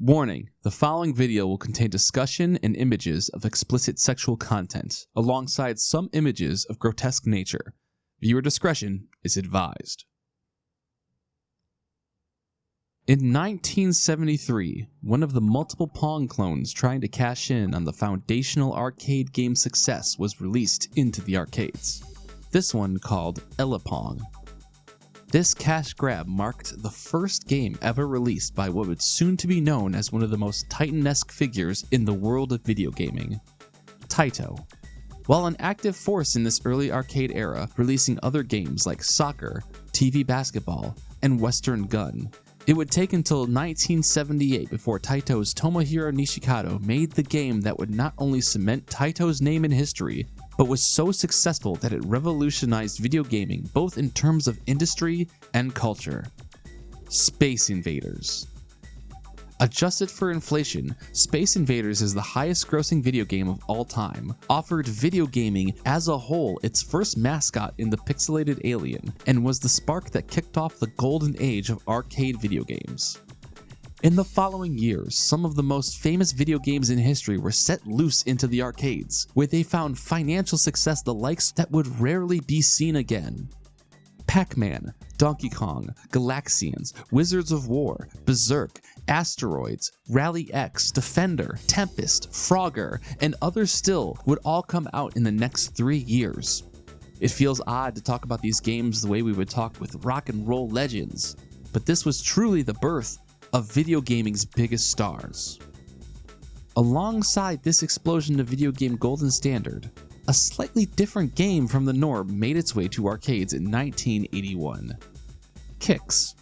Warning, the following video will contain discussion and images of explicit sexual content, alongside some images of grotesque nature. Viewer discretion is advised. In 1973, one of the multiple Pong clones trying to cash in on the foundational arcade game success was released into the arcades. This one called Lmao. This cash grab marked the first game ever released by what would soon to be known as one of the most Titan-esque figures in the world of video gaming, Taito. While an active force in this early arcade era, releasing other games like soccer, TV basketball, and Western Gun, it would take until 1978 before Taito's Tomohiro Nishikado made the game that would not only cement Taito's name in history, but was so successful that it revolutionized video gaming both in terms of industry and culture. Space Invaders. Adjusted for inflation, Space Invaders is the highest grossing video game of all time, offered video gaming as a whole its first mascot in the pixelated alien, and was the spark that kicked off the golden age of arcade video games. In the following years, some of the most famous video games in history were set loose into the arcades, where they found financial success the likes that would rarely be seen again. Pac-Man, Donkey Kong, Galaxians, Wizards of War, Berserk, Asteroids, Rally X, Defender, Tempest, Frogger, and others still would all come out in the next 3 years. It feels odd to talk about these games the way we would talk with rock and roll legends, but this was truly the birth of video gaming's biggest stars. Alongside this explosion of video game golden standard, a slightly different game from the norm made its way to arcades in 1981. Kicks.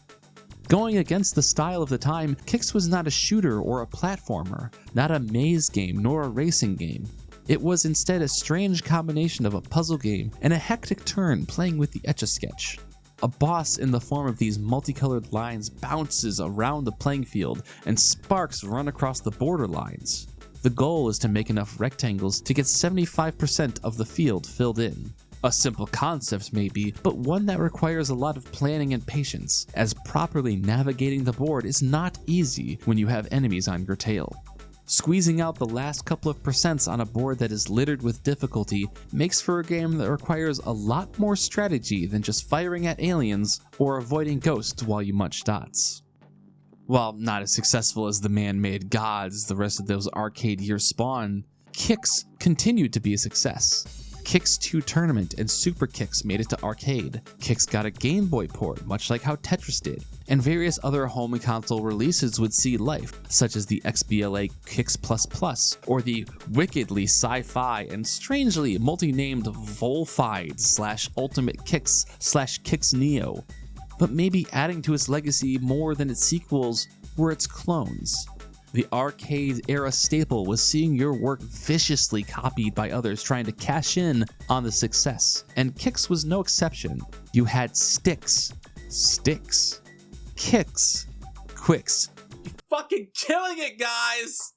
Going against the style of the time, Kicks was not a shooter or a platformer, not a maze game nor a racing game. It was instead a strange combination of a puzzle game and a hectic turn playing with the Etch-a-Sketch. A boss in the form of these multicolored lines bounces around the playing field and sparks run across the border lines. The goal is to make enough rectangles to get 75% of the field filled in. A simple concept maybe, but one that requires a lot of planning and patience, as properly navigating the board is not easy when you have enemies on your tail. Squeezing out the last couple of percents on a board that is littered with difficulty makes for a game that requires a lot more strategy than just firing at aliens or avoiding ghosts while you munch dots. While not as successful as the man-made gods the rest of those arcade years spawned, Kicks continued to be a success. Kicks 2 Tournament and Super Kicks made it to arcade. Kicks got a Game Boy port, much like how Tetris did, and various other home and console releases would see life, such as the XBLA Kicks Plus Plus, or the wickedly sci-fi and strangely multi-named Volfied / Ultimate Kicks / Kicks Neo. But maybe adding to its legacy more than its sequels were its clones. The arcade-era staple was seeing your work viciously copied by others trying to cash in on the success, and Kicks was no exception. You had Sticks, Kicks, Quicks. You're fucking killing it, guys!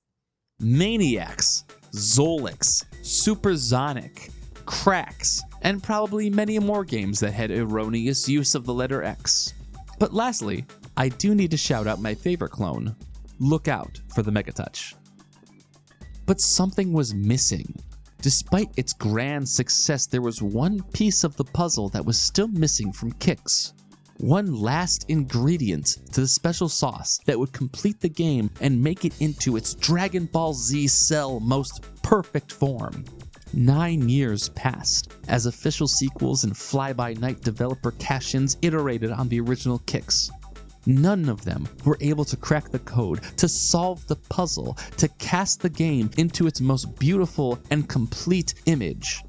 Maniacs, Zolix, Supersonic, Cracks, and probably many more games that had erroneous use of the letter X. But lastly, I do need to shout out my favorite clone. Look out for the Megatouch. But something was missing. Despite its grand success, there was one piece of the puzzle that was still missing from Kicks. One last ingredient to the special sauce that would complete the game and make it into its Dragon Ball Z Cell most perfect form. 9 years passed as official sequels and fly-by-night developer cash-ins iterated on the original Kicks. None of them were able to crack the code, to solve the puzzle, to cast the game into its most beautiful and complete image.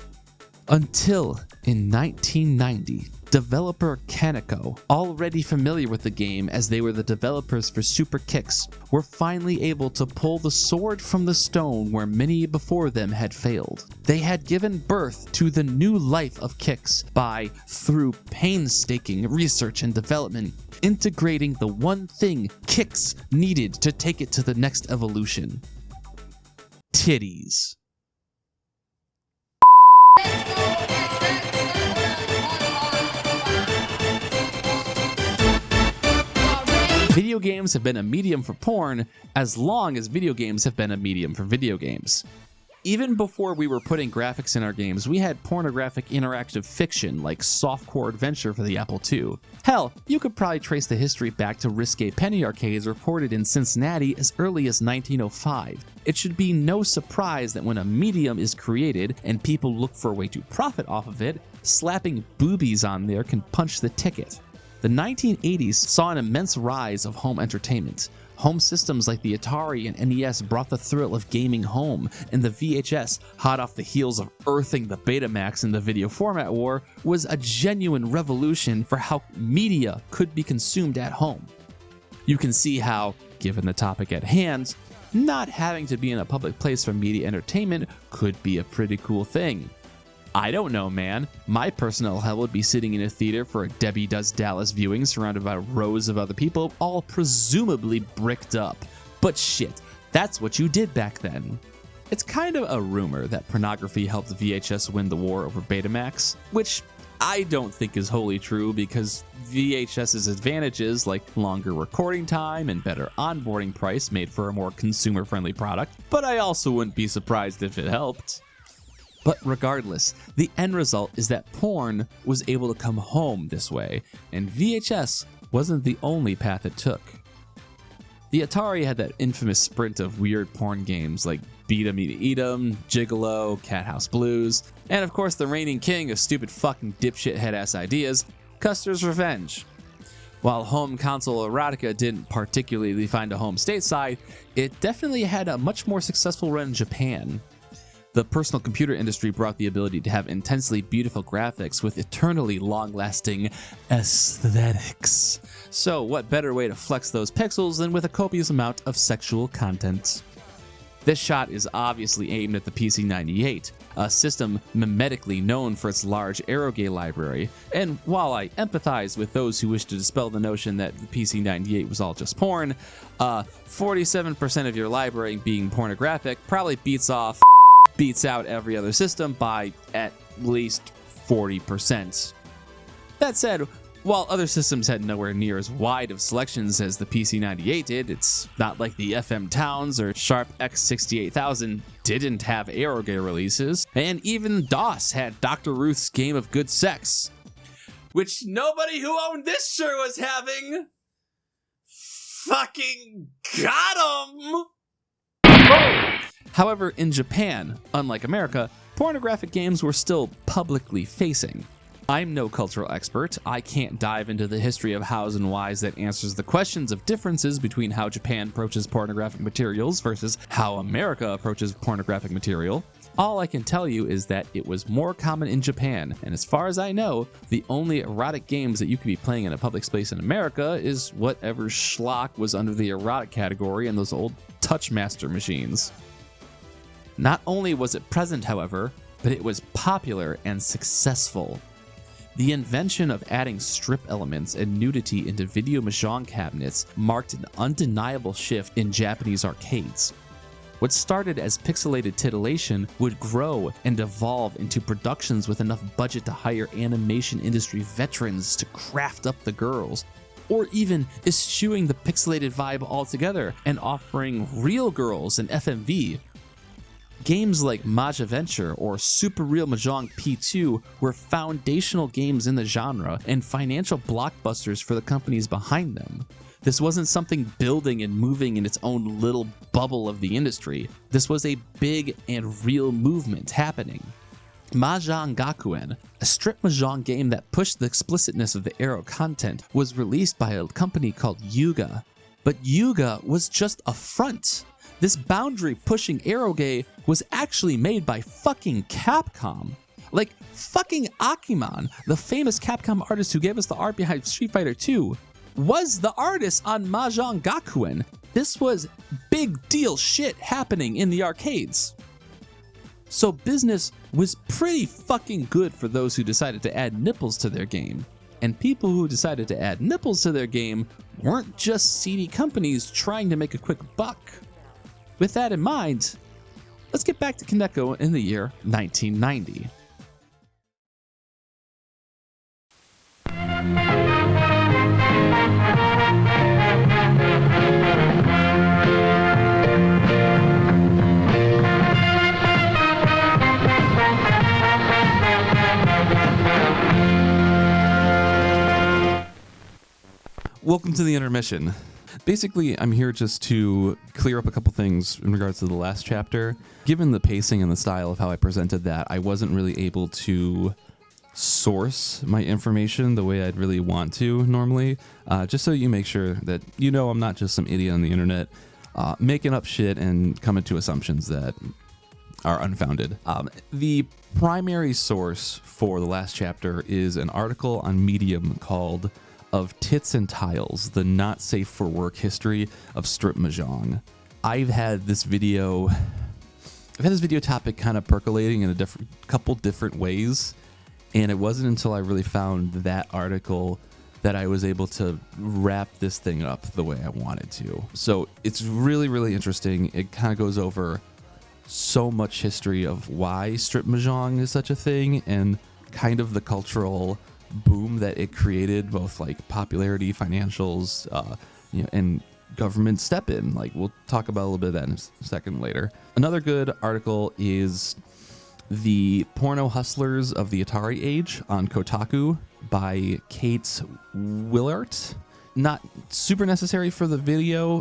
Until in 1990, developer Kaneko, already familiar with the game as they were the developers for Super Kicks, were finally able to pull the sword from the stone where many before them had failed. They had given birth to the new life of Kicks by, through painstaking research and development, integrating the one thing Kicks needed to take it to the next evolution: titties. Video games have been a medium for porn as long as video games have been a medium for video games. Even before we were putting graphics in our games, we had pornographic interactive fiction like softcore adventure for the Apple II. Hell, you could probably trace the history back to risque penny arcades reported in Cincinnati as early as 1905. It should be no surprise that when a medium is created and people look for a way to profit off of it, slapping boobies on there can punch the ticket. The 1980s saw an immense rise of home entertainment. Home systems like the Atari and NES brought the thrill of gaming home, and the VHS, hot off the heels of earthing the Betamax in the video format war, was a genuine revolution for how media could be consumed at home. You can see how, given the topic at hand, not having to be in a public place for media entertainment could be a pretty cool thing. I don't know, man. My personal hell would be sitting in a theater for a Debbie Does Dallas viewing surrounded by rows of other people, all presumably bricked up. But shit, that's what you did back then. It's kind of a rumor that pornography helped VHS win the war over Betamax, which I don't think is wholly true because VHS's advantages like longer recording time and better onboarding price made for a more consumer-friendly product, but I also wouldn't be surprised if it helped. But regardless, the end result is that porn was able to come home this way, and VHS wasn't the only path it took. The Atari had that infamous sprint of weird porn games like Beat 'em, Eat 'em, Gigolo, Cat House Blues, and of course the reigning king of stupid fucking dipshit head-ass ideas, Custer's Revenge. While home console erotica didn't particularly find a home stateside, it definitely had a much more successful run in Japan. The personal computer industry brought the ability to have intensely beautiful graphics with eternally long-lasting aesthetics. So what better way to flex those pixels than with a copious amount of sexual content? This shot is obviously aimed at the PC-98, a system mimetically known for its large eroge library, and while I empathize with those who wish to dispel the notion that the PC-98 was all just porn, 47% of your library being pornographic probably beats out every other system by at least 40%. That said, while other systems had nowhere near as wide of selections as the PC-98 did, it's not like the FM Towns or Sharp X68000 didn't have eroge releases, and even DOS had Dr. Ruth's Game of Good Sex, which nobody who owned this sure was having. Fucking got 'em! However, in Japan, unlike America, pornographic games were still publicly facing. I'm no cultural expert. I can't dive into the history of hows and whys that answers the questions of differences between how Japan approaches pornographic materials versus how America approaches pornographic material. All I can tell you is that it was more common in Japan, and as far as I know, the only erotic games that you could be playing in a public space in America is whatever schlock was under the erotic category in those old Touchmaster machines. Not only was it present, however, but it was popular and successful. The invention of adding strip elements and nudity into video mahjong cabinets marked an undeniable shift in Japanese arcades. What started as pixelated titillation would grow and evolve into productions with enough budget to hire animation industry veterans to craft up the girls, or even eschewing the pixelated vibe altogether and offering real girls in FMV. Games like Mahjong Venture or Super Real Mahjong P2 were foundational games in the genre and financial blockbusters for the companies behind them. This wasn't something building and moving in its own little bubble of the industry. This was a big and real movement happening. Mahjong Gakuen, a strip mahjong game that pushed the explicitness of the ero content, was released by a company called Yuga. But Yuga was just a front. This boundary-pushing eroge was actually made by fucking Capcom. Like, fucking Akiman, the famous Capcom artist who gave us the art behind Street Fighter 2, was the artist on Mahjong Gakuen. This was big deal shit happening in the arcades. So business was pretty fucking good for those who decided to add nipples to their game. And people who decided to add nipples to their game weren't just seedy companies trying to make a quick buck. With that in mind, let's get back to Kaneko in the year 1990. Welcome to the intermission. Basically, I'm here just to clear up a couple things in regards to the last chapter. Given the pacing and the style of how I presented that, I wasn't really able to source my information the way I'd really want to normally, just so you make sure that you know I'm not just some idiot on the internet making up shit and coming to assumptions that are unfounded. The primary source for the last chapter is an article on Medium called "Of Tits and Tiles, the Not Safe for Work History of Strip Mahjong." I've had this video topic kind of percolating in a couple different ways, and it wasn't until I really found that article that I was able to wrap this thing up the way I wanted to. So it's really, really interesting. It kind of goes over so much history of why strip mahjong is such a thing and kind of the cultural boom that it created, both like popularity, financials, and government step in. Like, we'll talk about a little bit of that in a second later. Another good article is "The Porno Hustlers of the Atari Age" on Kotaku by Kate Willart. Not super necessary for the video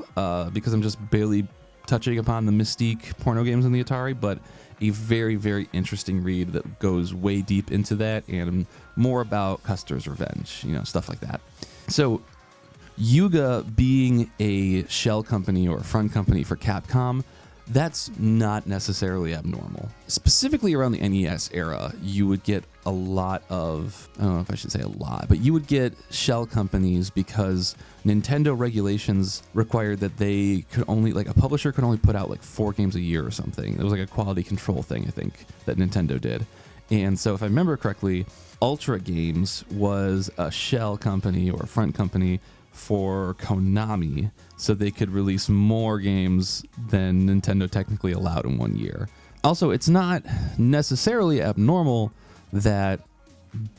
because I'm just barely touching upon the mystique porno games on the Atari, but a very, very interesting read that goes way deep into that and more about Custer's revenge, stuff like that. So Yuga being a shell company or a front company for Capcom, that's not necessarily abnormal. Specifically around the NES era, you would get a lot of, I don't know if I should say a lot, but you would get shell companies because Nintendo regulations required that they could only, like, a publisher could only put out like 4 games a year or something. It was like a quality control thing, I think, that Nintendo did. And so if I remember correctly, Ultra Games was a shell company or a front company for Konami, so they could release more games than Nintendo technically allowed in 1 year. Also, it's not necessarily abnormal that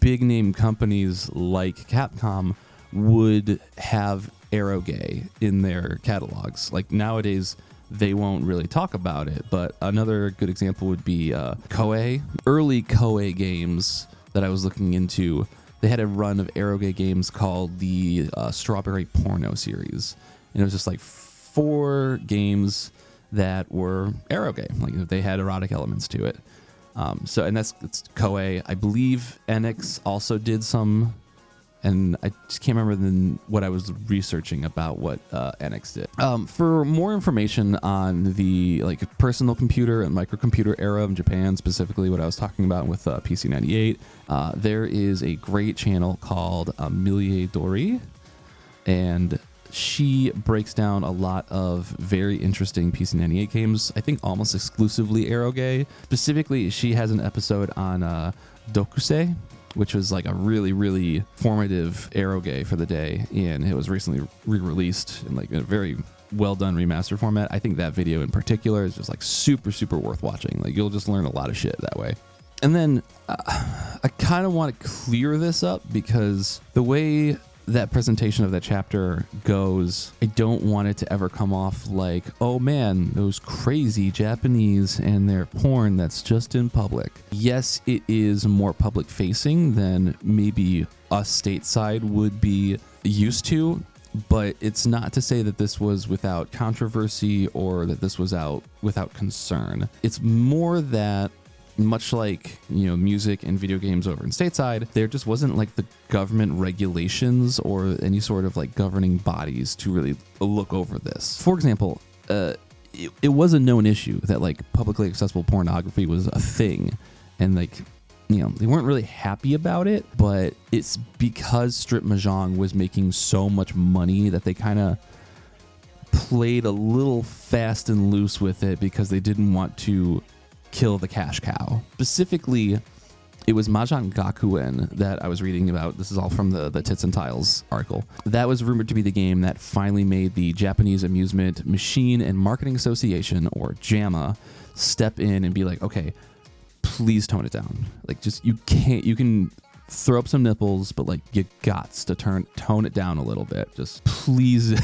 big name companies like Capcom would have eroge in their catalogs. Like, nowadays they won't really talk about it, but another good example would be Koei. Early Koei games that I was looking into, they had a run of eroge games called the Strawberry Porno series. And it was just like 4 games that were eroge. Like, they had erotic elements to it. It's Koei. I believe Enix also did some, and I just can't remember what I was researching about what Enix did. For more information on the personal computer and microcomputer era of Japan, specifically what I was talking about with PC-98, there is a great channel called Milie Dori, and she breaks down a lot of very interesting PC-98 games, I think almost exclusively eroge. Specifically, she has an episode on Dokusei, which was like a really, really formative eroge for the day, and it was recently re-released in like a very well done remastered format. I think that video in particular is just like super, super worth watching. Like, you'll just learn a lot of shit that way. And then I kind of want to clear this up because the way that presentation of that chapter goes, I don't want it to ever come off like, oh man, those crazy Japanese and their porn that's just in public. Yes, it is more public facing than maybe us stateside would be used to, but it's not to say that this was without controversy or that this was out without concern. It's more that, much like, music and video games over in stateside, there just wasn't like the government regulations or any sort of like governing bodies to really look over this. For example, it was a known issue that like publicly accessible pornography was a thing, and like, they weren't really happy about it, but it's because strip mahjong was making so much money that they kind of played a little fast and loose with it because they didn't want to kill the cash cow. Specifically, it was Mahjong Gakuen that I was reading about. This is all from the Tits and Tiles article. That was rumored to be the game that finally made the Japanese Amusement Machine and Marketing Association, or JAMA, step in and be like, okay, please tone it down. Like, just, you can throw up some nipples, but like, you gots to tone it down a little bit. Just please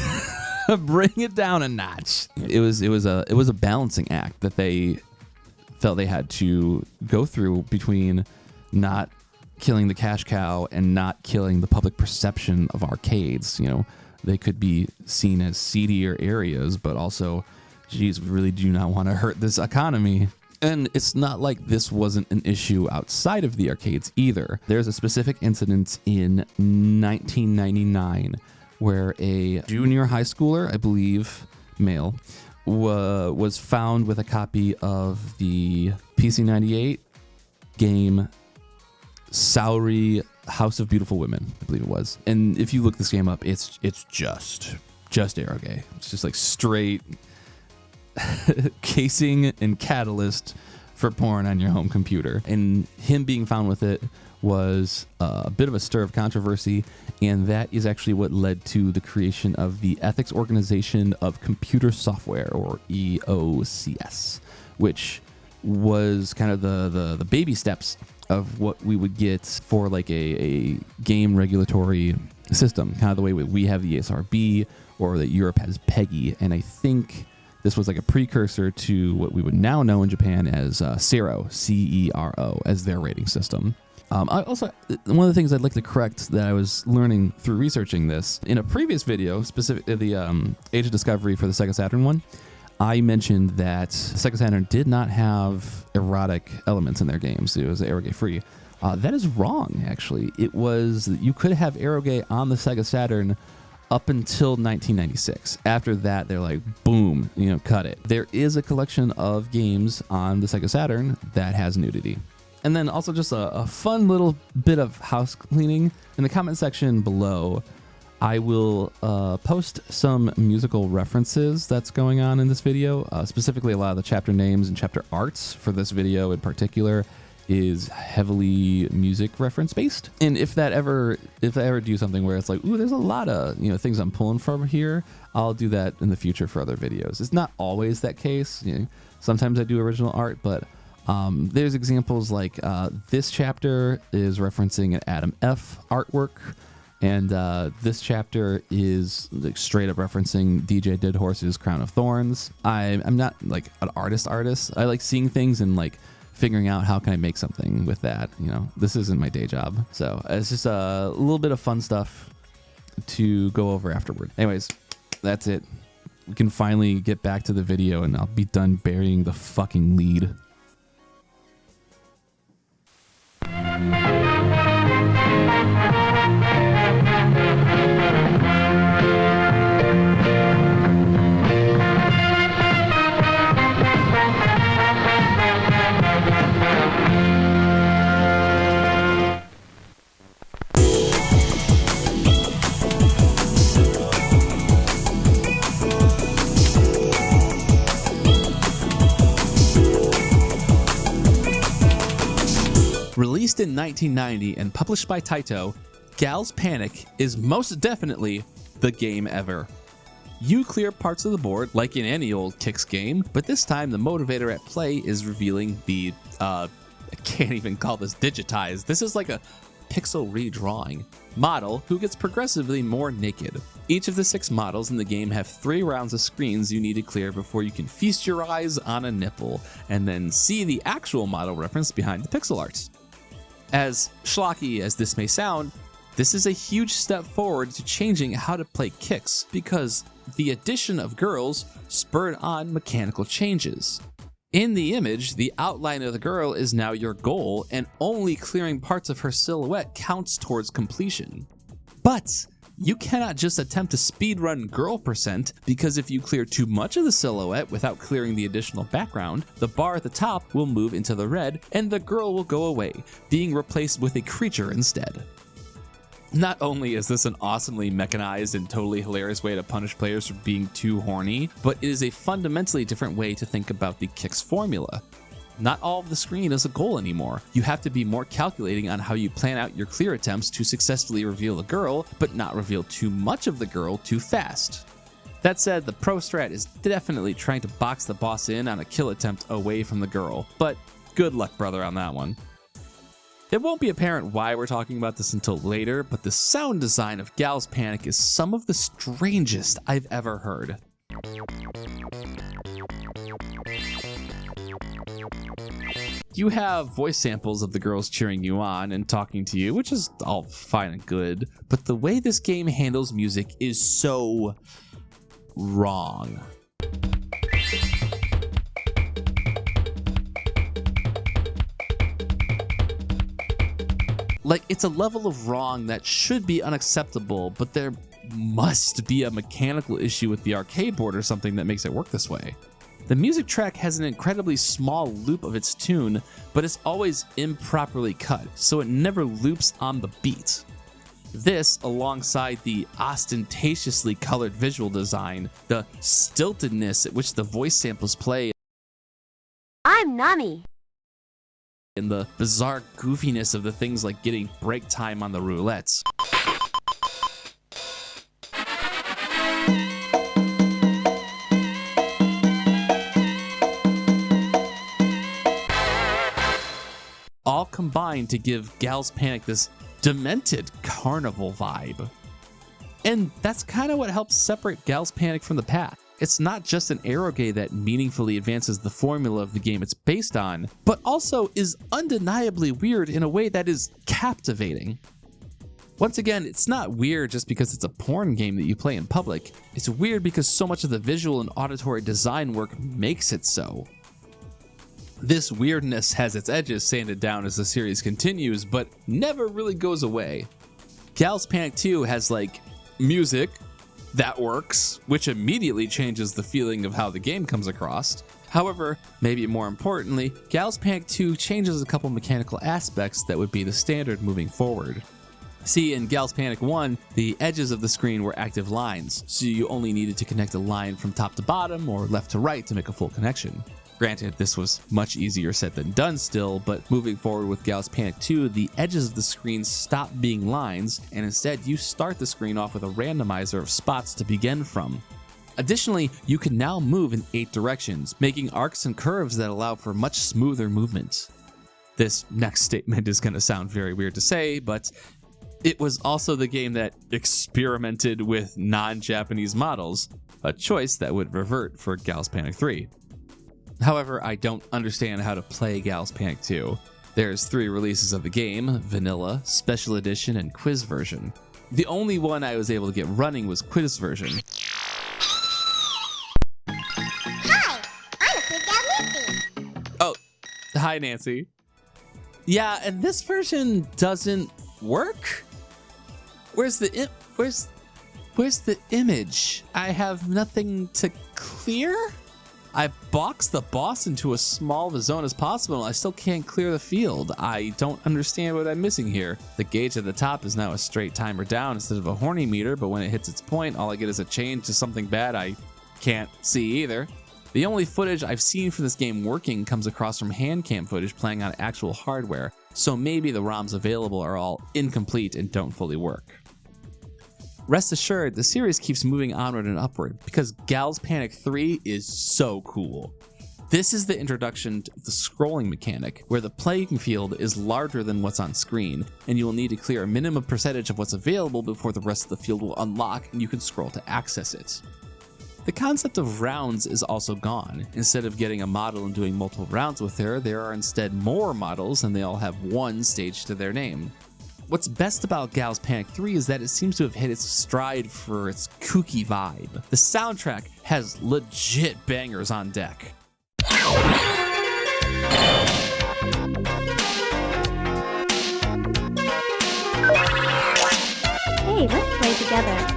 bring it down a notch. It was a balancing act that they felt they had to go through between not killing the cash cow and not killing the public perception of arcades. they could be seen as seedier areas, but also, geez, we really do not want to hurt this economy. And it's not like this wasn't an issue outside of the arcades either. There's a specific incident in 1999 where a junior high schooler, I believe, male, was found with a copy of the PC-98 game Salary House of Beautiful Women, I believe it was. And if you look this game up, it's just eroge. It's just like straight casing and catalyst for porn on your home computer. And him being found with it was a bit of a stir of controversy, and that is actually what led to the creation of the Ethics Organization of Computer Software, or EOCS, which was kind of the baby steps of what we would get for like a game regulatory system, kind of the way we have the ASRB, or that Europe has PEGI. And I think this was like a precursor to what we would now know in Japan as CERO, CERO, as their rating system. I also, one of the things I'd like to correct that I was learning through researching this, in a previous video, specifically the Age of Discovery for the Sega Saturn one, I mentioned that Sega Saturn did not have erotic elements in their games. It was eroge free. That is wrong, actually. It was, you could have eroge on the Sega Saturn up until 1996. After that, they're like, boom, cut it. There is a collection of games on the Sega Saturn that has nudity. And then also just a fun little bit of house cleaning. In the comment section below, I will post some musical references that's going on in this video. Specifically, a lot of the chapter names and chapter arts for this video in particular is heavily music reference based. And if I ever do something where it's like, ooh, there's a lot of things I'm pulling from here, I'll do that in the future for other videos. It's not always that case. Sometimes I do original art, but there's examples like this chapter is referencing an Adam F artwork, and this chapter is like straight up referencing DJ Dead Horse's Crown of Thorns. I'm not like an artist. I like seeing things and like figuring out how can I make something with that. This isn't my day job, so it's just a little bit of fun stuff to go over afterward. Anyways, that's it. We can finally get back to the video, and I'll be done burying the fucking lead. Released in 1990 and published by Taito, Gal's Panic is most definitely the game ever. You clear parts of the board like in any old Kicks game, but this time the motivator at play is revealing the, I can't even call this digitized, this is like a pixel redrawing model who gets progressively more naked. Each of the 6 models in the game have 3 rounds of screens you need to clear before you can feast your eyes on a nipple and then see the actual model reference behind the pixel art. As schlocky as this may sound, this is a huge step forward to changing how to play Kicks, because the addition of girls spurred on mechanical changes. In the image, the outline of the girl is now your goal, and only clearing parts of her silhouette counts towards completion. But you cannot just attempt to speedrun girl percent, because if you clear too much of the silhouette without clearing the additional background, the bar at the top will move into the red and the girl will go away, being replaced with a creature instead. Not only is this an awesomely mechanized and totally hilarious way to punish players for being too horny, but it is a fundamentally different way to think about the Kicks formula. Not all of the screen is a goal anymore. You have to be more calculating on how you plan out your clear attempts to successfully reveal a girl, but not reveal too much of the girl too fast. That said, the pro strat is definitely trying to box the boss in on a kill attempt away from the girl, but good luck, brother, on that one. It won't be apparent why we're talking about this until later, but the sound design of Gal's Panic is some of the strangest I've ever heard. you have voice samples of the girls cheering you on and talking to you, which is all fine and good, but the way this game handles music is so wrong. Like, it's a level of wrong that should be unacceptable, but there must be a mechanical issue with the arcade board or something that makes it work this way. The music track has an incredibly small loop of its tune, but it's always improperly cut, so it never loops on the beat. This, alongside the ostentatiously colored visual design, the stiltedness at which the voice samples play, I'm Nami. and the bizarre goofiness of the things like getting break time on the roulettes. All combined to give Gal's Panic this demented carnival vibe. And that's kind of what helps separate Gal's Panic from the pack. It's not just an eroge that meaningfully advances the formula of the game it's based on, but also is undeniably weird in a way that is captivating. Once again, it's not weird just because it's a porn game that you play in public. It's weird because so much of the visual and auditory design work makes it so. This weirdness has its edges sanded down as the series continues, but never really goes away. Gal's Panic 2 has like music that works, which immediately changes the feeling of how the game comes across. However, maybe more importantly, Gal's Panic 2 changes a couple mechanical aspects that would be the standard moving forward. See, in Gal's Panic 1, the edges of the screen were active lines, so you only needed to connect a line from top to bottom or left to right to make a full connection. Granted, this was much easier said than done still, but moving forward with Gal's Panic 2, the edges of the screen stop being lines, and instead you start the screen off with a randomizer of spots to begin from. Additionally, you can now move in 8 directions, making arcs and curves that allow for much smoother movement. This next statement is going to sound very weird to say, but it was also the game that experimented with non-Japanese models, a choice that would revert for Gal's Panic 3. However, I don't understand how to play Gal's Panic 2. There's 3 releases of the game: Vanilla, Special Edition, and Quiz version. The only one I was able to get running was Quiz version. Hi, I'm a Quiz Gal Nancy. Oh, hi Nancy. Yeah, and this version doesn't work? Where's the image? I have nothing to clear? I boxed the boss into as small of a zone as possible, and I still can't clear the field. I don't understand what I'm missing here. The gauge at the top is now a straight timer down instead of a horny meter, but when it hits its point, all I get is a change to something bad I can't see either. The only footage I've seen for this game working comes across from hand cam footage playing on actual hardware, so maybe the ROMs available are all incomplete and don't fully work. Rest assured, the series keeps moving onward and upward because Gal's Panic 3 is so cool. This is the introduction to the scrolling mechanic, where the playing field is larger than what's on screen, and you will need to clear a minimum percentage of what's available before the rest of the field will unlock and you can scroll to access it. The concept of rounds is also gone. Instead of getting a model and doing multiple rounds with her, there are instead more models and they all have one stage to their name. What's best about Gal's Panic 3 is that it seems to have hit its stride for its kooky vibe. The soundtrack has legit bangers on deck. Hey, let's play together.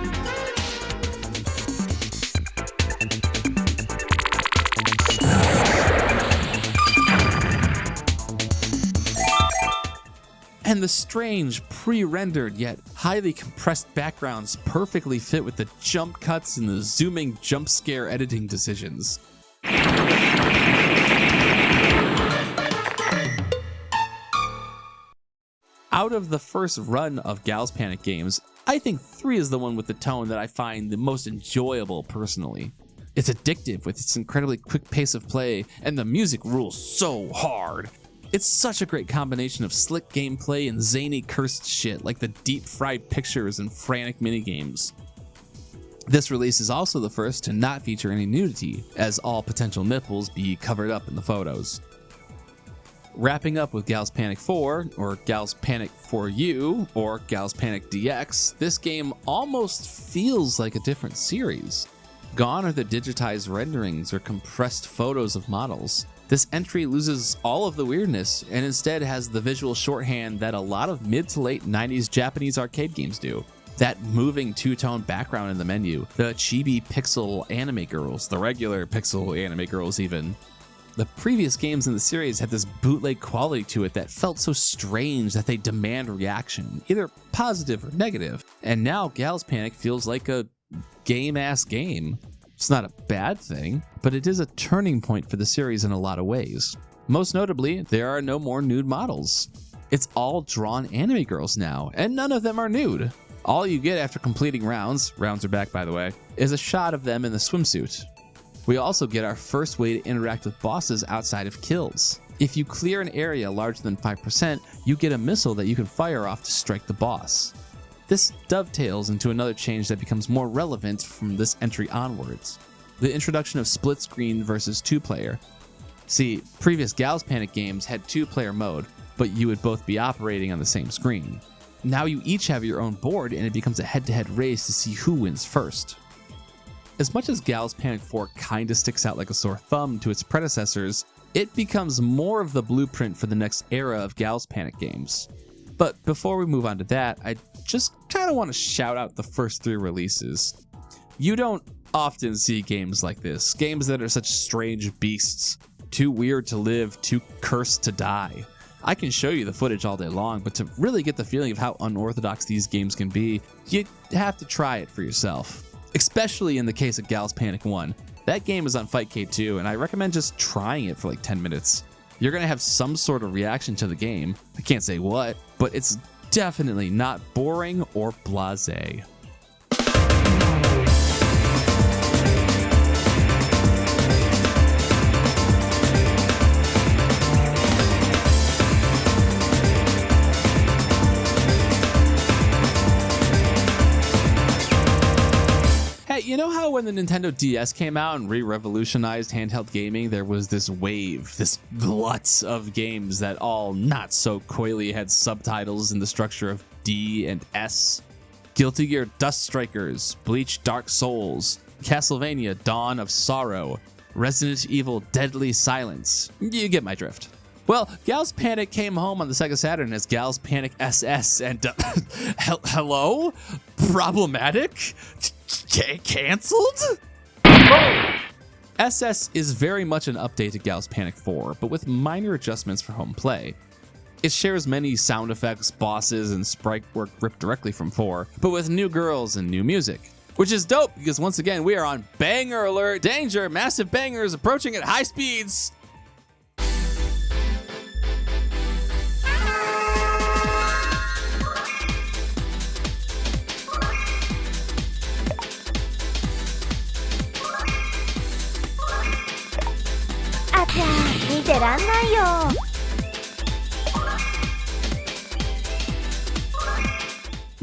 And the strange, pre-rendered yet highly compressed backgrounds perfectly fit with the jump cuts and the zooming jump scare editing decisions. Out of the first run of Gal's Panic games, I think 3 is the one with the tone that I find the most enjoyable personally. It's addictive with its incredibly quick pace of play, and the music rules so hard. It's such a great combination of slick gameplay and zany cursed shit like the deep-fried pictures and frantic minigames. This release is also the first to not feature any nudity, as all potential nipples be covered up in the photos. Wrapping up with Gal's Panic 4, or Gal's Panic 4U, or Gal's Panic DX, this game almost feels like a different series. Gone are the digitized renderings or compressed photos of models. This entry loses all of the weirdness and instead has the visual shorthand that a lot of mid to late 90s Japanese arcade games do. That moving two-tone background in the menu, the chibi pixel anime girls, the regular pixel anime girls even. The previous games in the series had this bootleg quality to it that felt so strange that they demand reaction, either positive or negative. And now Gal's Panic feels like a game-ass game. It's not a bad thing, but it is a turning point for the series in a lot of ways. Most notably, there are no more nude models. It's all drawn anime girls now, and none of them are nude. All you get after completing rounds are back by the way, is a shot of them in the swimsuit. We also get our first way to interact with bosses outside of kills. If you clear an area larger than 5%, you get a missile that you can fire off to strike the boss. This dovetails into another change that becomes more relevant from this entry onwards. The introduction of split screen versus 2-player. See, previous Gal's Panic games had 2-player mode, but you would both be operating on the same screen. Now you each have your own board and it becomes a head-to-head race to see who wins first. As much as Gal's Panic 4 kinda sticks out like a sore thumb to its predecessors, it becomes more of the blueprint for the next era of Gal's Panic games. But before we move on to that, I just kinda want to shout out the first 3 releases. You don't often see games like this, games that are such strange beasts, too weird to live, too cursed to die. I can show you the footage all day long, but to really get the feeling of how unorthodox these games can be, you have to try it for yourself. Especially in the case of Gal's Panic 1. That game is on Fightcade 2, and I recommend just trying it for like 10 minutes. You're gonna have some sort of reaction to the game. I can't say what, but it's definitely not boring or blasé. You know how when the Nintendo DS came out and re-revolutionized handheld gaming, there was this wave, this glut of games that all not so coyly had subtitles in the structure of D and S? Guilty Gear Dust Strikers, Bleach Dark Souls, Castlevania Dawn of Sorrow, Resident Evil Deadly Silence. You get my drift. Well, Gal's Panic came home on the Sega Saturn as Gal's Panic SS and hello? Problematic? Cancelled? SS is very much an update to Gal's Panic 4, but with minor adjustments for home play. It shares many sound effects, bosses, and sprite work ripped directly from 4, but with new girls and new music. Which is dope, because once again, we are on banger alert, danger, massive bangers approaching at high speeds.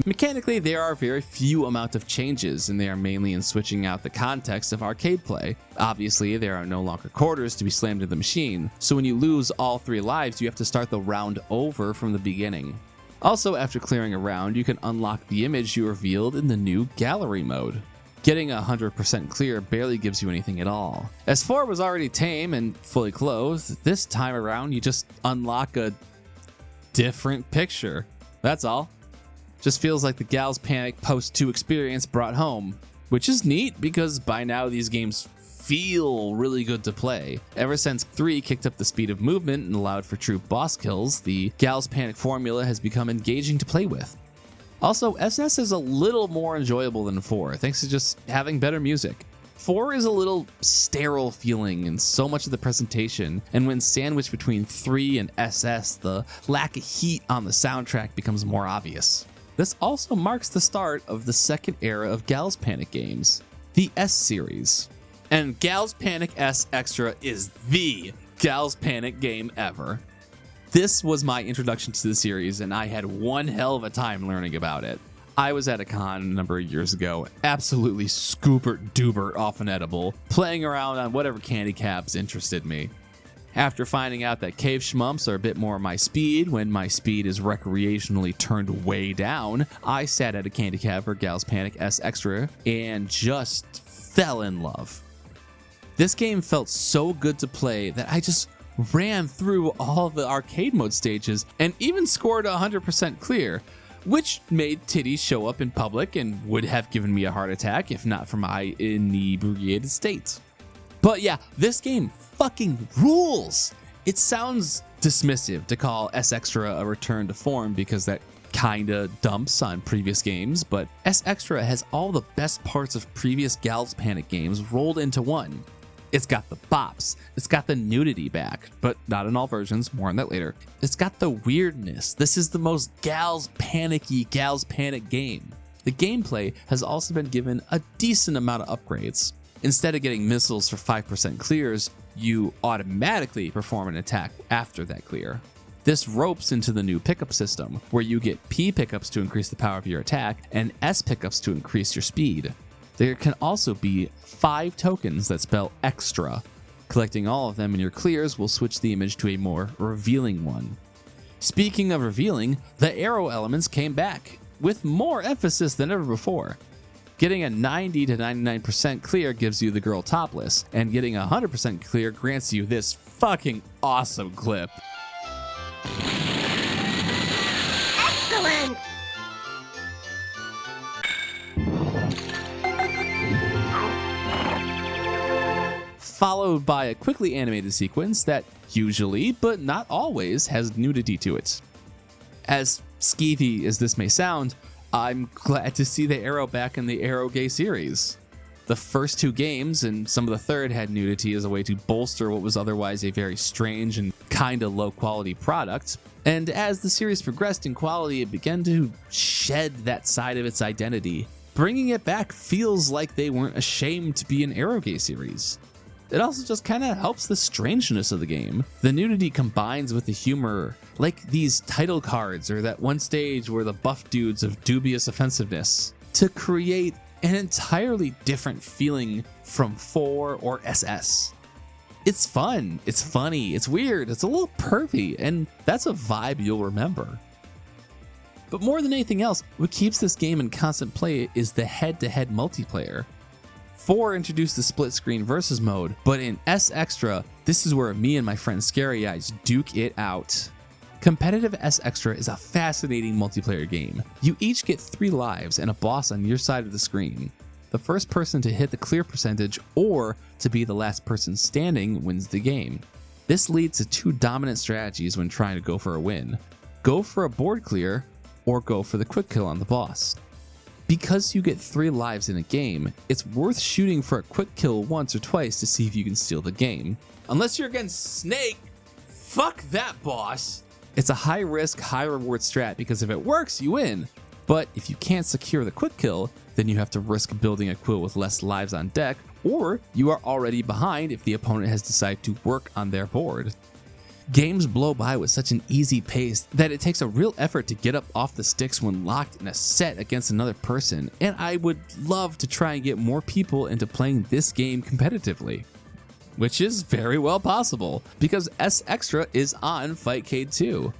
Mechanically, there are very few amount of changes, and they are mainly in switching out the context of arcade play. Obviously, there are no longer quarters to be slammed into the machine, so when you lose all 3 lives, you have to start the round over from the beginning. Also, after clearing a round, you can unlock the image you revealed in the new gallery mode. Getting 100% clear barely gives you anything at all. As 4 was already tame and fully clothed, this time around you just unlock a different picture. That's all. Just feels like the Gal's Panic Post 2 experience brought home, which is neat because by now these games feel really good to play. Ever since 3 kicked up the speed of movement and allowed for true boss kills, the Gal's Panic formula has become engaging to play with. Also, SS is a little more enjoyable than 4, thanks to just having better music. 4 is a little sterile feeling in so much of the presentation, and when sandwiched between 3 and SS, the lack of heat on the soundtrack becomes more obvious. This also marks the start of the second era of Gal's Panic games, the S series. And Gal's Panic S Extra is the Gal's Panic game ever. This was my introduction to the series, and I had one hell of a time learning about it. I was at a con a number of years ago, absolutely scooper-duper off an edible, playing around on whatever candy cabs interested me. After finding out that cave shmumps are a bit more my speed when my speed is recreationally turned way down, I sat at a candy cab for Gals Panic S Extra and just fell in love. This game felt so good to play that I just ran through all the arcade mode stages and even scored 100% clear, which made titties show up in public and would have given me a heart attack if not for my inebriated state. But yeah, this game fucking rules. It sounds dismissive to call S Extra a return to form because that kinda dumps on previous games, but S Extra has all the best parts of previous Gals Panic games rolled into one. It's got the bops, it's got the nudity back, but not in all versions, more on that later. It's got the weirdness. This is the most Gals Panic-y Gals Panic game. The gameplay has also been given a decent amount of upgrades. Instead of getting missiles for 5% clears, you automatically perform an attack after that clear. This ropes into the new pickup system, where you get P pickups to increase the power of your attack and S pickups to increase your speed. There can also be 5 tokens that spell extra. Collecting all of them in your clears will switch the image to a more revealing one. Speaking of revealing, the arrow elements came back, with more emphasis than ever before. Getting a 90 to 99% clear gives you the girl topless, and getting 100% clear grants you this fucking awesome clip. Excellent! Followed by a quickly animated sequence that usually, but not always, has nudity to it. As skeevy as this may sound, I'm glad to see the arrow back in the Arrow Gay series. The first 2 games, and some of the third, had nudity as a way to bolster what was otherwise a very strange and kinda low quality product, and as the series progressed in quality, it began to shed that side of its identity. Bringing it back feels like they weren't ashamed to be an Arrow Gay series. It also just kind of helps the strangeness of the game. The nudity combines with the humor, like these title cards or that one stage where the buff dudes of dubious offensiveness, to create an entirely different feeling from 4 or SS. It's fun, it's funny, it's weird, it's a little pervy, and that's a vibe you'll remember. But more than anything else, what keeps this game in constant play is the head-to-head multiplayer. 4 introduced the split screen versus mode, but in S Extra, this is where me and my friend Scary Eyes duke it out. Competitive S Extra is a fascinating multiplayer game. You each get 3 lives and a boss on your side of the screen. The first person to hit the clear percentage or to be the last person standing wins the game. This leads to 2 dominant strategies when trying to go for a win. Go for a board clear or go for the quick kill on the boss. Because you get 3 lives in a game, it's worth shooting for a quick kill once or twice to see if you can steal the game. Unless you're against Snake, fuck that boss. It's a high risk, high reward strat because if it works, you win. But if you can't secure the quick kill, then you have to risk building a quill with less lives on deck, or you are already behind if the opponent has decided to work on their board. Games blow by with such an easy pace that it takes a real effort to get up off the sticks when locked in a set against another person, and I would love to try and get more people into playing this game competitively. Which is very well possible, because S Extra is on Fightcade 2.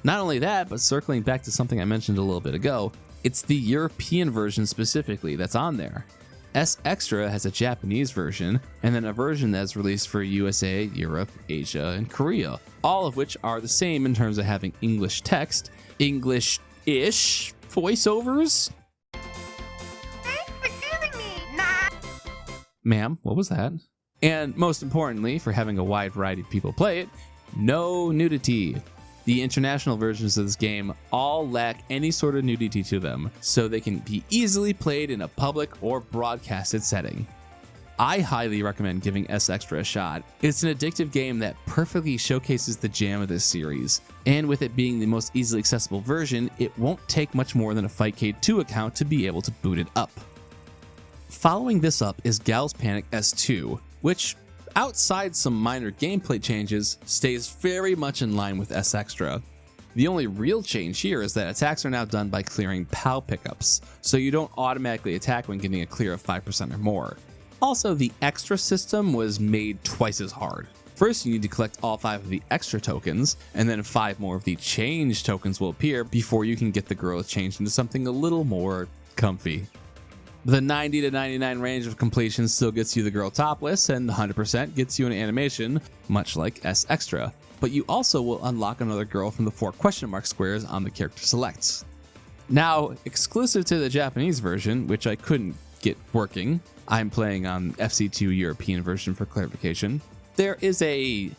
Not only that, but circling back to something I mentioned a little bit ago, it's the European version specifically that's on there. S Extra has a Japanese version, and then a version that's released for USA, Europe, Asia, and Korea, all of which are the same in terms of having English text, English-ish voiceovers. Thanks for giving me, nah. Ma'am, what was that? And most importantly, for having a wide variety of people play it, no nudity. The international versions of this game all lack any sort of nudity to them, so they can be easily played in a public or broadcasted setting. I highly recommend giving S Extra a shot. It's an addictive game that perfectly showcases the jam of this series, and with it being the most easily accessible version, it won't take much more than a Fightcade 2 account to be able to boot it up. Following this up is Gals Panic S2, which, outside some minor gameplay changes, stays very much in line with S Extra. The only real change here is that attacks are now done by clearing POW pickups, so you don't automatically attack when getting a clear of 5% or more. Also, the extra system was made twice as hard. First, you need to collect all 5 of the extra tokens, and then 5 more of the change tokens will appear before you can get the girl changed into something a little more comfy. The 90 to 99 range of completion still gets you the girl topless, and 100% gets you an animation, much like S Extra. But you also will unlock another girl from the 4 question mark squares on the character selects. Now, exclusive to the Japanese version, which I couldn't get working, I'm playing on FC2 European version for clarification, there is a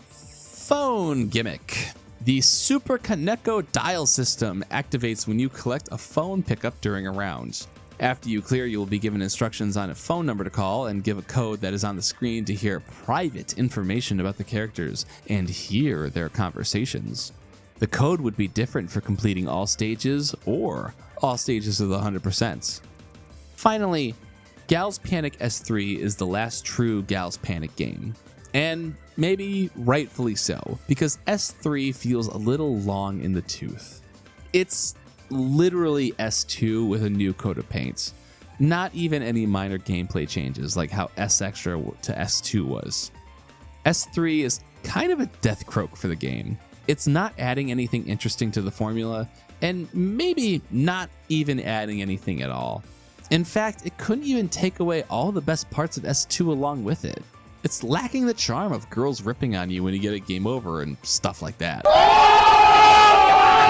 phone gimmick. The Super Kaneko dial system activates when you collect a phone pickup during a round. After you clear, you will be given instructions on a phone number to call and give a code that is on the screen to hear private information about the characters and hear their conversations. The code would be different for completing all stages or all stages of the 100%. Finally, Gals Panic S3 is the last true Gals Panic game. And maybe rightfully so, because S3 feels a little long in the tooth. It's literally S2 with a new coat of paint. Not even any minor gameplay changes like how S Extra to S2 was. S3 is kind of a death croak for the game. It's not adding anything interesting to the formula, and maybe not even adding anything at all. In fact, it couldn't even take away all the best parts of S2 along with it. It's lacking the charm of girls ripping on you when you get a game over and stuff like that.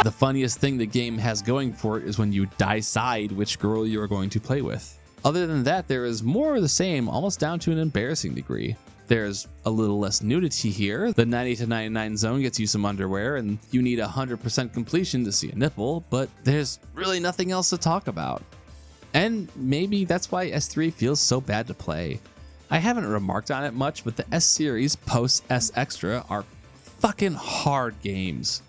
The funniest thing the game has going for it is when you decide which girl you are going to play with. Other than that, there is more of the same, almost down to an embarrassing degree. There's a little less nudity here. The 90 to 99 zone gets you some underwear, and you need 100% completion to see a nipple, but there's really nothing else to talk about. And maybe that's why S3 feels so bad to play. I haven't remarked on it much, but the S series post S Extra are fucking hard games.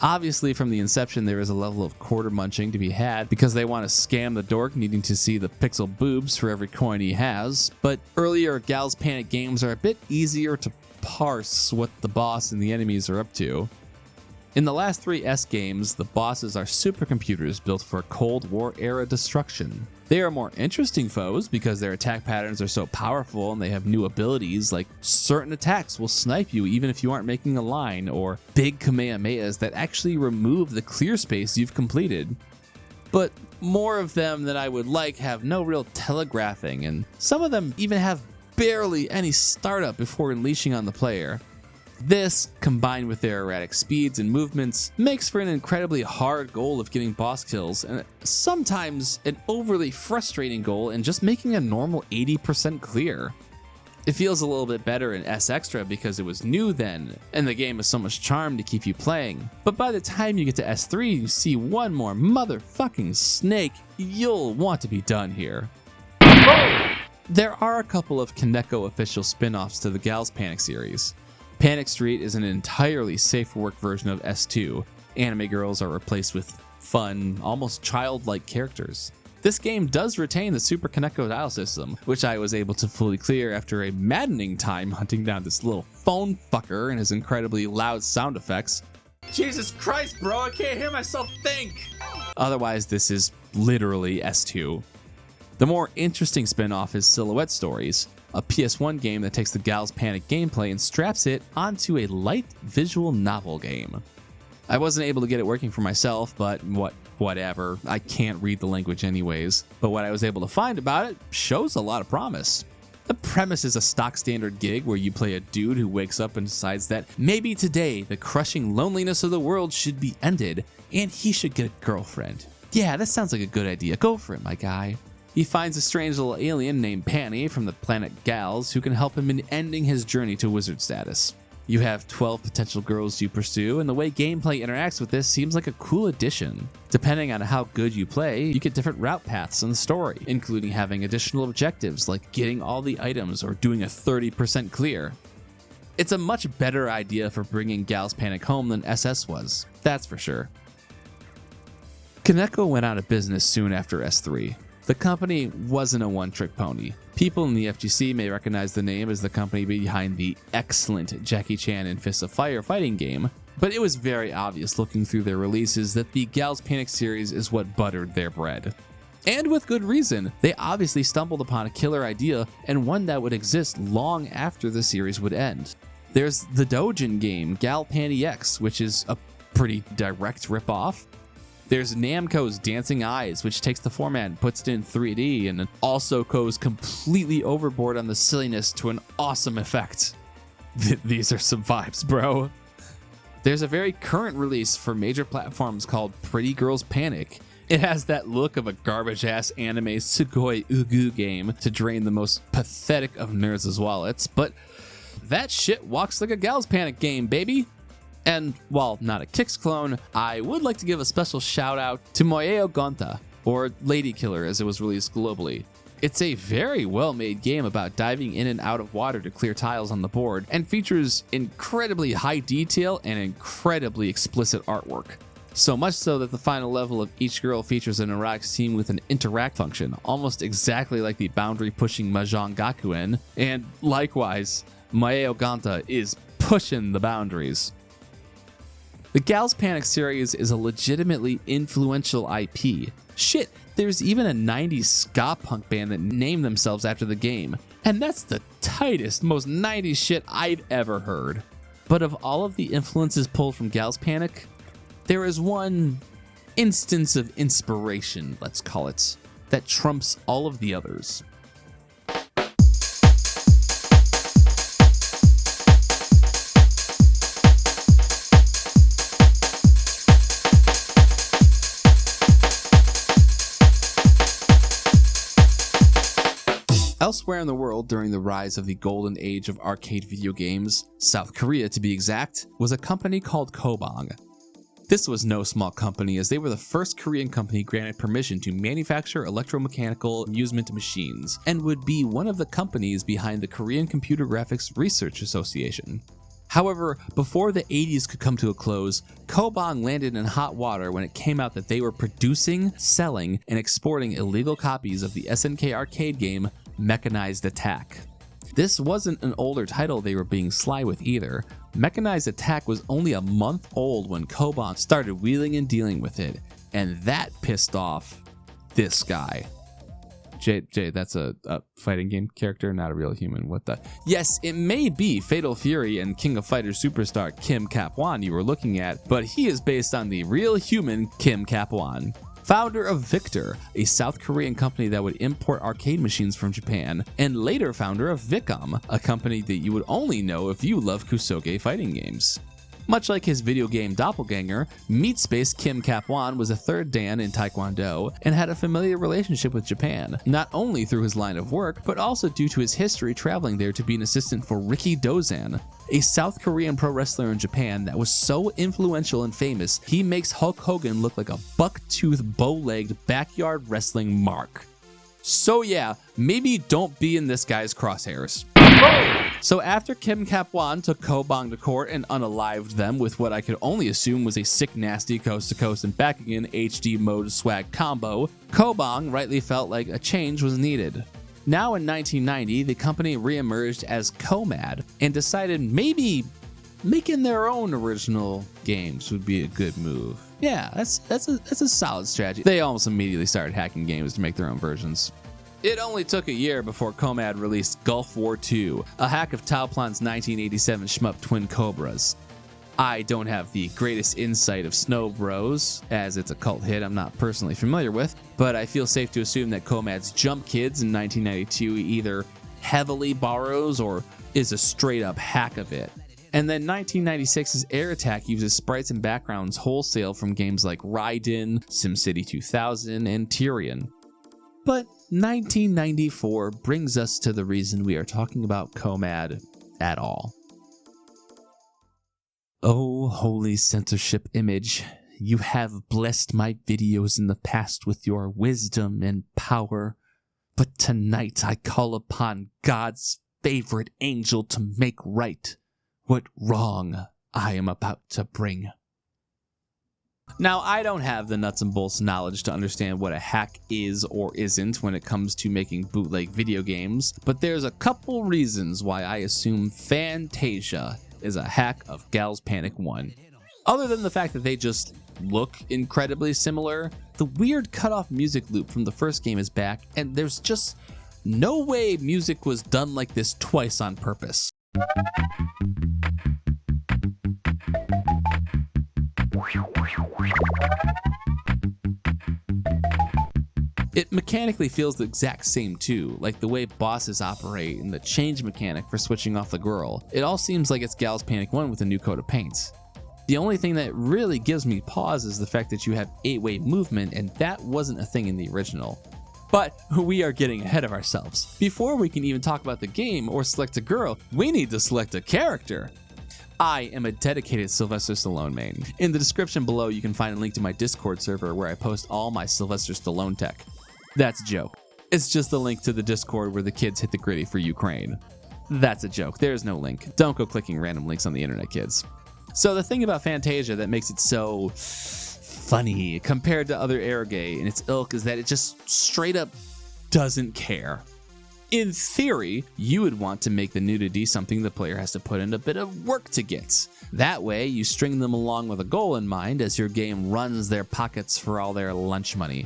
Obviously, from the inception, there is a level of quarter munching to be had because they want to scam the dork needing to see the pixel boobs for every coin he has, but earlier Gals Panic games are a bit easier to parse what the boss and the enemies are up to. In the last 3 S games, the bosses are supercomputers built for Cold War era destruction. They are more interesting foes because their attack patterns are so powerful and they have new abilities like certain attacks will snipe you even if you aren't making a line, or big Kamehamehas that actually remove the clear space you've completed. But more of them than I would like have no real telegraphing, and some of them even have barely any startup before unleashing on the player. This, combined with their erratic speeds and movements, makes for an incredibly hard goal of getting boss kills, and sometimes an overly frustrating goal in just making a normal 80% clear. It feels a little bit better in S Extra because it was new then, and the game has so much charm to keep you playing, but by the time you get to S3 and you see one more motherfucking snake, you'll want to be done here. There are a couple of Kaneko official spin-offs to the Gals Panic series. Panic Street is an entirely safe for work version of S2. Anime girls are replaced with fun, almost childlike characters. This game does retain the Super Kaneko dial system, which I was able to fully clear after a maddening time hunting down this little phone fucker and his incredibly loud sound effects. Jesus Christ, bro, I can't hear myself think! Otherwise, this is literally S2. The more interesting spin-off is Silhouette Stories, a PS1 game that takes the Gals Panic gameplay and straps it onto a light visual novel game. I wasn't able to get it working for myself, but whatever, I can't read the language anyways. But what I was able to find about it shows a lot of promise. The premise is a stock standard gig where you play a dude who wakes up and decides that maybe today the crushing loneliness of the world should be ended and he should get a girlfriend. Yeah, that sounds like a good idea. Go for it, my guy. He finds a strange little alien named Panny from the planet Gals who can help him in ending his journey to wizard status. You have 12 potential girls you pursue, and the way gameplay interacts with this seems like a cool addition. Depending on how good you play, you get different route paths in the story, including having additional objectives like getting all the items or doing a 30% clear. It's a much better idea for bringing Gals Panic home than SS was, that's for sure. Kaneko went out of business soon after S3. The company wasn't a one-trick pony. People in the FGC may recognize the name as the company behind the excellent Jackie Chan and Fists of Fire fighting game, but it was very obvious looking through their releases that the Gals Panic series is what buttered their bread. And with good reason. They obviously stumbled upon a killer idea and one that would exist long after the series would end. There's the Dojin game, Gal Panty X, which is a pretty direct ripoff. There's Namco's Dancing Eyes, which takes the format and puts it in 3D and also goes completely overboard on the silliness to an awesome effect. These are some vibes, bro. There's a very current release for major platforms called Pretty Girls Panic. It has that look of a garbage-ass anime Sugoi Ugu game to drain the most pathetic of nerds' wallets, but that shit walks like a Gals Panic game, baby! And while not a Kix clone, I would like to give a special shout out to Moyeo Gonta, or Lady Killer as it was released globally. It's a very well-made game about diving in and out of water to clear tiles on the board, and features incredibly high detail and incredibly explicit artwork. So much so that the final level of each girl features an erotic scene with an interact function, almost exactly like the boundary-pushing Mahjong Gakuen, and likewise, Moyeo Gonta is pushing the boundaries. The Gals Panic series is a legitimately influential IP. Shit, there's even a 90s ska punk band that named themselves after the game, and that's the tightest, most 90s shit I've ever heard. But of all of the influences pulled from Gals Panic, there is one instance of inspiration, let's call it, that trumps all of the others. Elsewhere in the world during the rise of the golden age of arcade video games, South Korea to be exact, was a company called Kobang. This was no small company, as they were the first Korean company granted permission to manufacture electromechanical amusement machines, and would be one of the companies behind the Korean Computer Graphics Research Association. However, before the 80s could come to a close, Kobang landed in hot water when it came out that they were producing, selling, and exporting illegal copies of the SNK arcade game Mechanized Attack. This wasn't an older title they were being sly with either. Mechanized Attack was only a month old when Kobang started wheeling and dealing with it, and that pissed off this guy. Jay, that's a fighting game character, not a real human. What the? Yes, it may be Fatal Fury and King of Fighters superstar Kim Kap-won you were looking at, but he is based on the real human Kim Kap-won. Founder of Victor, a South Korean company that would import arcade machines from Japan, and later founder of Vicom, a company that you would only know if you love kusoge fighting games. Much like his video game doppelganger, Meat Space Kim Kap-won was a third Dan in Taekwondo and had a familiar relationship with Japan, not only through his line of work, but also due to his history traveling there to be an assistant for Ricky Dozan, a South Korean pro wrestler in Japan that was so influential and famous, he makes Hulk Hogan look like a buck-toothed, bow-legged backyard wrestling mark. So yeah, maybe don't be in this guy's crosshairs. So after Kim Kap-won took Kobang to court and unalived them with what I could only assume was a sick nasty coast to coast and back again HD mode swag combo, Kobang rightly felt like a change was needed. Now in 1990, the company reemerged as Komad and decided maybe making their own original games would be a good move. Yeah, that's a solid strategy. They almost immediately started hacking games to make their own versions. It only took a year before Komad released Gulf War II, a hack of Taoplan's 1987 shmup Twin Cobras. I don't have the greatest insight of Snow Bros, as it's a cult hit I'm not personally familiar with, but I feel safe to assume that Komad's Jump Kids in 1992 either heavily borrows or is a straight up hack of it. And then 1996's Air Attack uses sprites and backgrounds wholesale from games like Raiden, SimCity 2000, and Tyrion. But 1994 brings us to the reason we are talking about Komad at all. Oh, holy censorship image, you have blessed my videos in the past with your wisdom and power, but tonight I call upon God's favorite angel to make right what wrong I am about to bring. Now, I don't have the nuts and bolts knowledge to understand what a hack is or isn't when it comes to making bootleg video games, but there's a couple reasons why I assume Fantasia is a hack of Gals Panic 1. Other than the fact that they just look incredibly similar, the weird cutoff music loop from the first game is back, and there's just no way music was done like this twice on purpose. It mechanically feels the exact same too, like the way bosses operate and the change mechanic for switching off the girl. It all seems like it's Gals Panic 1 with a new coat of paint. The only thing that really gives me pause is the fact that you have 8-way movement, and that wasn't a thing in the original. But we are getting ahead of ourselves. Before we can even talk about the game or select a girl, we need to select a character. I am a dedicated Sylvester Stallone main. In the description below, you can find a link to my Discord server where I post all my Sylvester Stallone tech. That's a joke. It's just a link to the Discord where the kids hit the gritty for Ukraine. That's a joke. There's no link. Don't go clicking random links on the internet, kids. So the thing about Fantasia that makes it so funny compared to other eroge and its ilk is that it just straight up doesn't care. In theory, you would want to make the nudity something the player has to put in a bit of work to get. That way, you string them along with a goal in mind as your game runs their pockets for all their lunch money.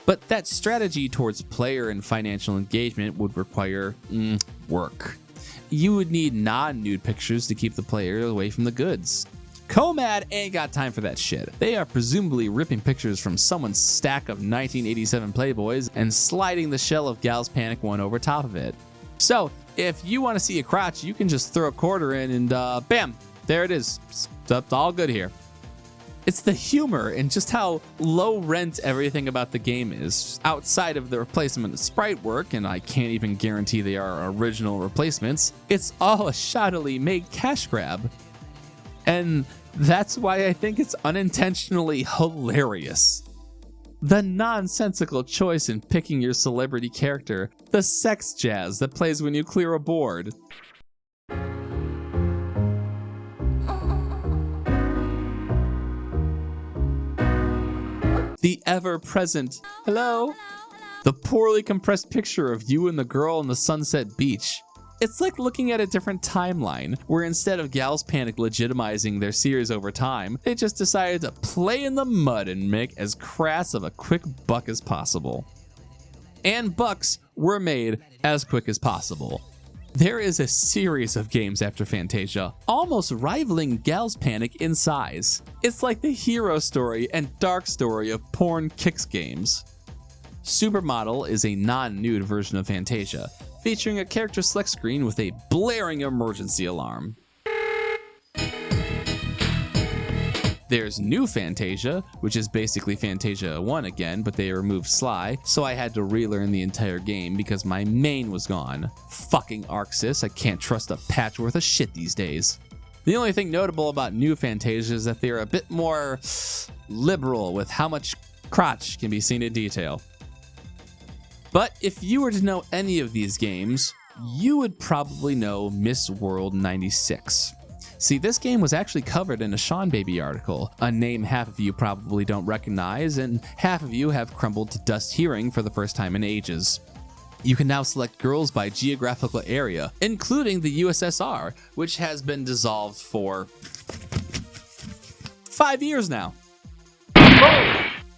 But that strategy towards player and financial engagement would require work. You would need non-nude pictures to keep the player away from the goods. Comad ain't got time for that shit. They are presumably ripping pictures from someone's stack of 1987 Playboys and sliding the shell of Gals Panic 1 over top of it. So, if you want to see a crotch, you can just throw a quarter in and bam, there it is. It's all good here. It's the humor and just how low rent everything about the game is, outside of the replacement of sprite work, and I can't even guarantee they are original replacements. It's all a shoddily made cash grab. And that's why I think it's unintentionally hilarious. The nonsensical choice in picking your celebrity character, the sex jazz that plays when you clear a board. The ever-present hello. The poorly compressed picture of you and the girl on the sunset beach. It's like looking at a different timeline, where instead of Gals Panic legitimizing their series over time, they just decided to play in the mud and make as crass of a quick buck as possible. And bucks were made as quick as possible. There is a series of games after Fantasia, almost rivaling Gals Panic in size. It's like the hero story and dark story of porn kicks games. Supermodel is a non-nude version of Fantasia, featuring a character select screen with a blaring emergency alarm. There's New Fantasia, which is basically Fantasia 1 again, but they removed Sly, so I had to relearn the entire game because my main was gone. Fucking Arxis, I can't trust a patch worth of shit these days. The only thing notable about New Fantasia is that they're a bit more liberal with how much crotch can be seen in detail. But if you were to know any of these games, you would probably know Miss World 96. See, this game was actually covered in a Sean Baby article, a name half of you probably don't recognize, and half of you have crumbled to dust hearing for the first time in ages. You can now select girls by geographical area, including the USSR, which has been dissolved for 5 years now.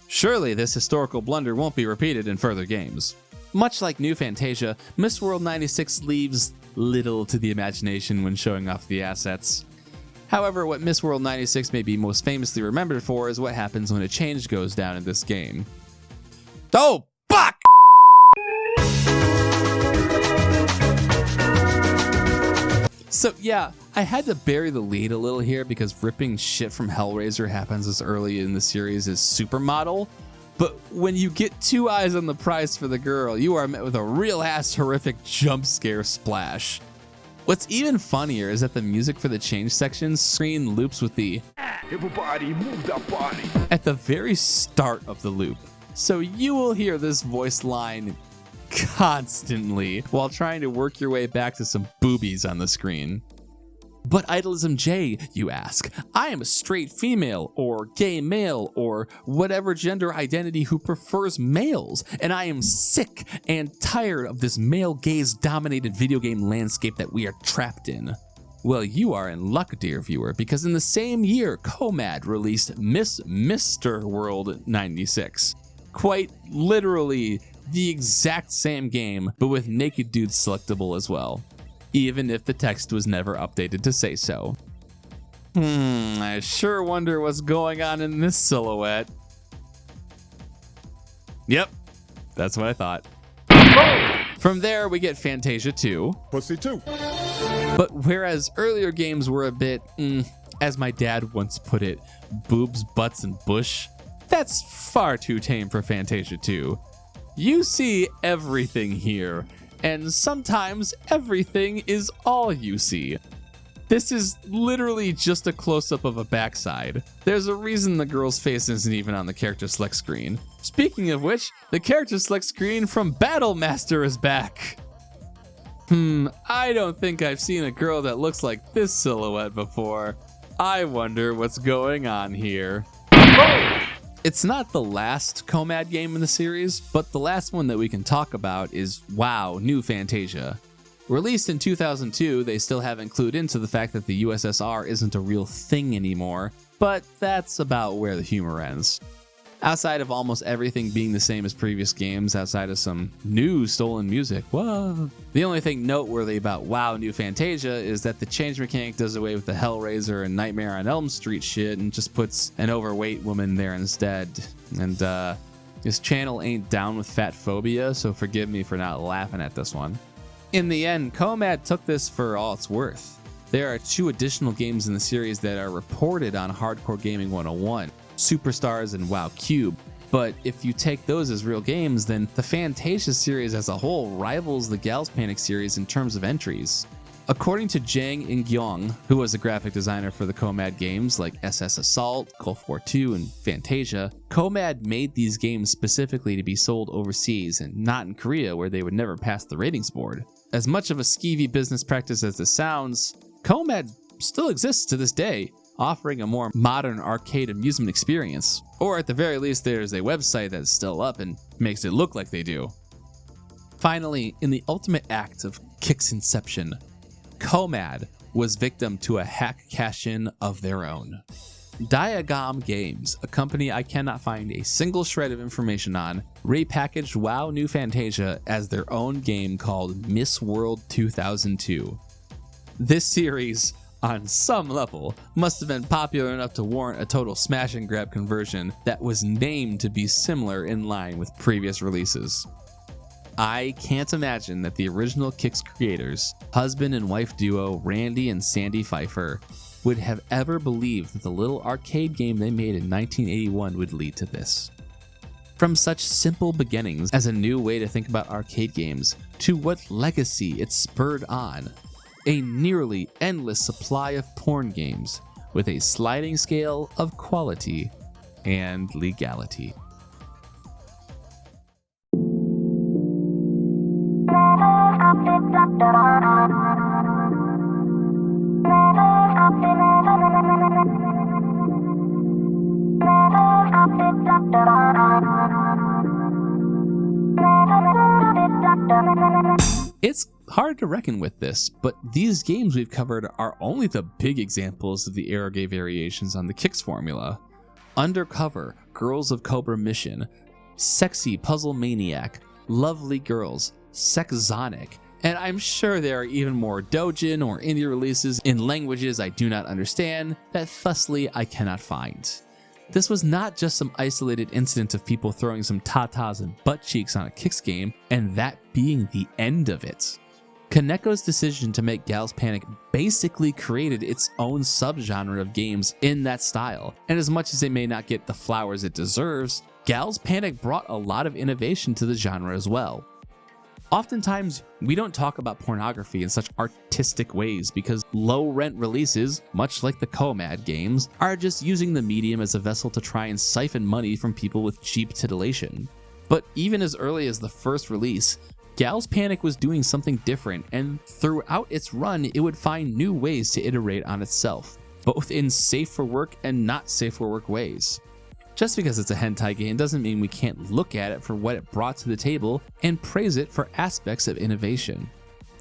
Surely this historical blunder won't be repeated in further games. Much like New Fantasia, Miss World 96 leaves little to the imagination when showing off the assets. However, what Miss World 96 may be most famously remembered for is what happens when a change goes down in this game. Oh, fuck! So yeah, I had to bury the lead a little here because ripping shit from Hellraiser happens as early in the series as Supermodel. But when you get two eyes on the prize for the girl, you are met with a real ass horrific jump scare splash. What's even funnier is that the music for the change sections screen loops with the "Everybody move that body" at the very start of the loop. So you will hear this voice line constantly while trying to work your way back to some boobies on the screen. But Idolism J, you ask? I am a straight female, or gay male, or whatever gender identity who prefers males, and I am sick and tired of this male gaze-dominated video game landscape that we are trapped in. Well, you are in luck, dear viewer, because in the same year, Comad released Mr. World 96. Quite literally the exact same game, but with naked dudes selectable as well. even if the text was never updated to say so. I sure wonder what's going on in this silhouette. Yep, that's what I thought. From there, we get Fantasia 2. Pussy 2. But whereas earlier games were a bit, as my dad once put it, boobs, butts, and bush, that's far too tame for Fantasia 2. You see everything here, and sometimes everything is all you see. This is literally just a close-up of a backside. There's a reason the girl's face isn't even on the character select screen. Speaking of which, the character select screen from Battle Master is back. I don't think I've seen a girl that looks like this silhouette before. I wonder what's going on here. It's not the last COMAD game in the series, but the last one that we can talk about is WoW New Fantasia. Released in 2002, they still haven't clued into the fact that the USSR isn't a real thing anymore, but that's about where the humor ends. Outside of almost everything being the same as previous games, outside of some new stolen music, whoa. The only thing noteworthy about WoW New Fantasia is that the change mechanic does away with the Hellraiser and Nightmare on Elm Street shit and just puts an overweight woman there instead. And this channel ain't down with fat phobia, so forgive me for not laughing at this one. In the end, COMAD took this for all it's worth. There are 2 additional games in the series that are reported on Hardcore Gaming 101. Superstars and WoW Cube, but if you take those as real games, then the Fantasia series as a whole rivals the Gals Panic series in terms of entries. According to Jang In-gyong, who was a graphic designer for the COMAD games like SS Assault, Gulf War II, and Fantasia, COMAD made these games specifically to be sold overseas and not in Korea where they would never pass the ratings board. As much of a skeevy business practice as this sounds, COMAD still exists to this day, offering a more modern arcade amusement experience. Or at the very least, there's a website that's still up and makes it look like they do. Finally, in the ultimate act of Kick's inception, COMAD was victim to a hack cash-in of their own. Diagam Games, a company I cannot find a single shred of information on, repackaged WoW New Fantasia as their own game called Miss World 2002. This series, on some level, must have been popular enough to warrant a total smash and grab conversion that was named to be similar in line with previous releases. I can't imagine that the original Kicks creators, husband and wife duo Randy and Sandy Pfeiffer, would have ever believed that the little arcade game they made in 1981 would lead to this. From such simple beginnings as a new way to think about arcade games, to what legacy it spurred on, a nearly endless supply of porn games with a sliding scale of quality and legality. It's hard to reckon with this, but these games we've covered are only the big examples of the era gay variations on the Kicks formula. Undercover, Girls of Cobra Mission, Sexy Puzzle Maniac, Lovely Girls, Sexonic, and I'm sure there are even more doujin or indie releases in languages I do not understand that thusly I cannot find. This was not just some isolated incident of people throwing some tatas and butt cheeks on a Kicks game, and that being the end of it. Kaneko's decision to make Gals Panic basically created its own subgenre of games in that style, and as much as it may not get the flowers it deserves, Gals Panic brought a lot of innovation to the genre as well. Oftentimes, we don't talk about pornography in such artistic ways because low-rent releases, much like the COMAD games, are just using the medium as a vessel to try and siphon money from people with cheap titillation. But even as early as the first release, Gals Panic was doing something different, and throughout its run, it would find new ways to iterate on itself, both in safe-for-work and not safe-for-work ways. Just because it's a hentai game doesn't mean we can't look at it for what it brought to the table and praise it for aspects of innovation.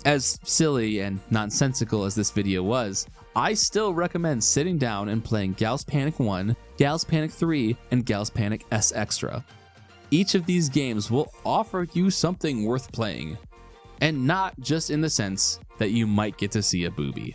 As silly and nonsensical as this video was, I still recommend sitting down and playing Gals Panic 1, Gals Panic 3, and Gals Panic S Extra. Each of these games will offer you something worth playing. and not just in the sense that you might get to see a boobie.